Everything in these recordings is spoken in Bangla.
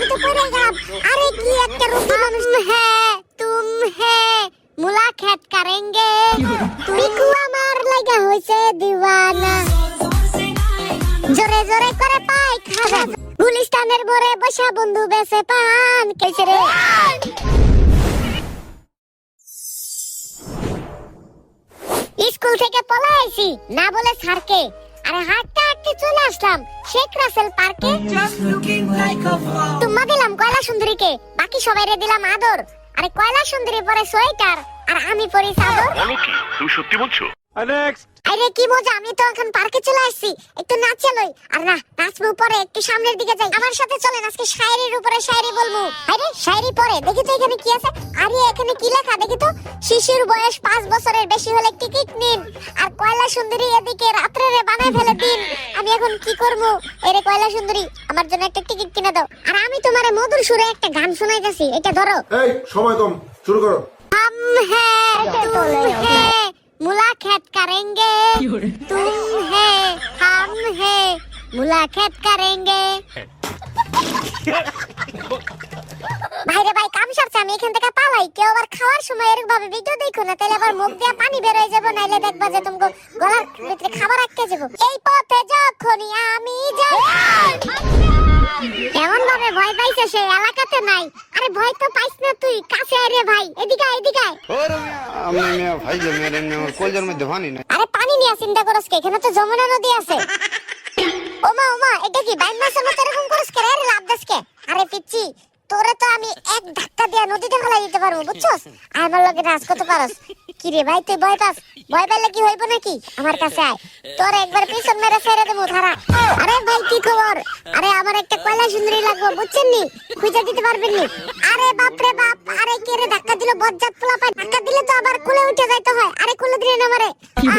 তো পড়ে গেলাম। আরে কি একটা রোগী মানুষ। তুম হে মুলাকাত করেंगे পিকু আমার লাগা হইছে দিওয়ানা জোরে জোরে করে পাই খাজা গুলিস্তানের মোড়ে বসা বন্ধু বেসে পান কেসে রে স্কুল থেকে পলাইছি না বলে স্যারকে আরে হাঁটতে হাঁটতে চলে আসলাম শেখ রাসেল পার্কে তোমা দিলাম কয়লা সুন্দরীকে বাকি সবাইরে দিলাম আদর আরে কয়লা সুন্দরী পরে সোয়েটার আর আমি পরি চাদর বলো কি তুমি সত্যি বলছো আরে কি মজা আমি তো এখন পার্কে চলে আসছি একটু নাচে লই আর না নাচবো পরে একটু সামনের দিকে যাই আমার সাথে চলেন আজকে শায়রির উপরে শায়রি বলবো আরে শায়রি পরে দেখি তো এখানে কি আছে আরে এখানে কি লেখা দেখি তো শিশুর বয়স 5 বছরের বেশি হলে টিকিট নিন আর কয়লা সুন্দরী এদিকে রাত্রে রে বানায় ফেলে দিন আমি এখন কি করব এরে কয়লা সুন্দরী আমার জন্য একটা টিকিট কিনে দাও আর আমি তোমারে মধুর সুরে একটা গান শোনাইতেছি এটা ধরো এই সময় কম শুরু করো हम है तुम है मुलाकात करेंगे तुम है हम है मुलाकात करेंगे ভাইরে ভাই কাম সারছে আমি এখান থেকে পালাই কেউ আবার খাওয়ার সময় এরকম ভাবে ভিডিও দেখো না তাহলে আবার মুখ দিয়ে পানি বের হয়ে যাবে নাইলে দেখবা যে তোমাকে গলার ভিতরে খাবার আটকে যাবে এই পথে যখনই আমি যাই এমন ভাবে ভয় পাইছে সে এলাকাতে নাই আরে ভয় তো পাইছ না তুই কাছে আয় রে ভাই এদিকে আয় এদিকে আয় আমি ভাই যে মেরে আমার কলজার মধ্যে পানি নাই আরে পানি নিয়ে চিন্তা করস কে এখানে তো যমুনা নদী আছে ওমা ওমা এটা কি বাইন মাছের মতো এরকম করস কে আরে লাভ দাস কে আরে পিচ্চি তোরে তো আমি এক ধাক্কা দিয়ে নদীতে ফেলাই দিতে পারবো বুঝছস আমার লগে নাচ করতে পারস কি রে ভাই তুই ভয় পাস ভয় পাইলে কি হইব নাকি আমার কাছে আয় তোর একবার পিছন মেরে ছেড়ে দেবো ধারা আরে ভাই কি খবর আরে আমার একটা কয়লা সুন্দরী লাগবে বুঝছেন নি খুঁজে দিতে পারবেন নি আরে বাপ রে বাপ আরে কে রে ধাক্কা দিল বজ্জাত পোলা পায় ধাক্কা দিলে তো আবার কোলে উঠে যাইতে হয় আরে কোলে দিলে না মারে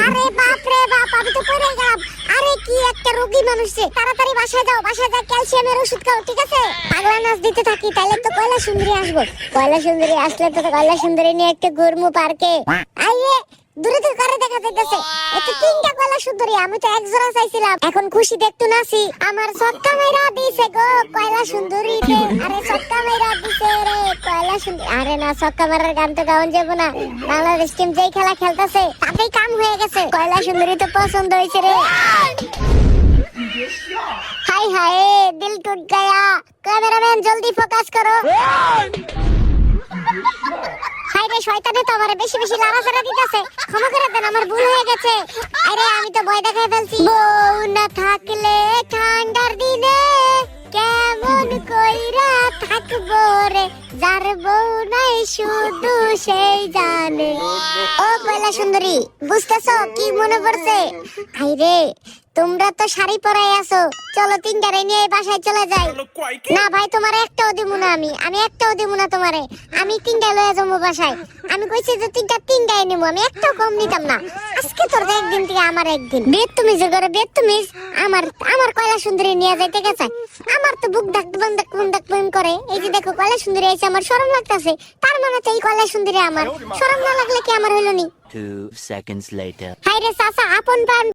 আরে বাপ রে বাপ আমি তো পড়ে গেলাম আরে কি একটা রোগী মানুষ রে তাড়াতাড়ি বাসায় যাও বাসায় যা ক্যালসিয়ামের ওষুধ খাও ঠিক আছে পাগলা নাচ দিতে থাকি তাহলে তো কয়লা সুন্দরী আসবো কয়লা সুন্দরী আসলে তো কয়লা সুন্দরী নিয়ে একটা ঘুরমু পার্কে আইয়ে দূরে থেকে কারে দেখা যাইতেছে এটা তিনটা কয়লা সুন্দরী আমি তো এক জোড়া চাইছিলাম এখন খুশি দেখতে নাসি আমার সক্কা মেরা দিছে গো কয়লা সুন্দরী আরে সক্কা মেরা দিছে রে কয়লা সুন্দরী আরে না সক্কা মারার গান তো গাওন যাবো না বাংলাদেশ টিম যেই খেলা খেলতেছে তাতেই কাম হয়ে গেছে কয়লা সুন্দরী তো পছন্দ হয়েছে রে हाय हाय दिल टूट गया कैमरामैन जल्दी फोकस करो হাই রে শয়তানে তো আমারে বেশি বেশি লাড়াচাড়া দিতেছে ক্ষমা করে দেন আমার ভুল হয়ে গেছে আরে আমি তো ভয় দেখাই ফেলছি বউ না থাকলে ঠান্ডার দিনে কেমন কইরা থাকবো রে যার বউ নাই শুধু সেই জানে ও কয়লা সুন্দরী বুঝতেছো কি মনে পড়ছে আই রে তোমরা তো শাড়ি পরাই আছো চলো তিনটারে নিয়ে বাসায় চলে যাই না ভাই তোমার একটাও দিব না আমি একটাও দিব না তোমারে আমি তিনটা লয়ে যাবো বাসায় আমি কইছি যে তিনটাই নেবো আমি একটাও কম নিতাম না আজকে তোর একদিন থেকে আমার একদিন বেদ তুমি যে করে বেদ তুমি আমার কয়লা সুন্দরী নিয়ে যাইতে গেছে আমার তো বুক ডাক বন্ধ করে এই যে দেখো কয়লা সুন্দরী এসে আমার শরম লাগতেছে তার মানে তো এই কয়লা সুন্দরী আমার শরম না লাগলে কি আমার হলো নি 2 seconds later হাই রে চাচা আপন প্রাণ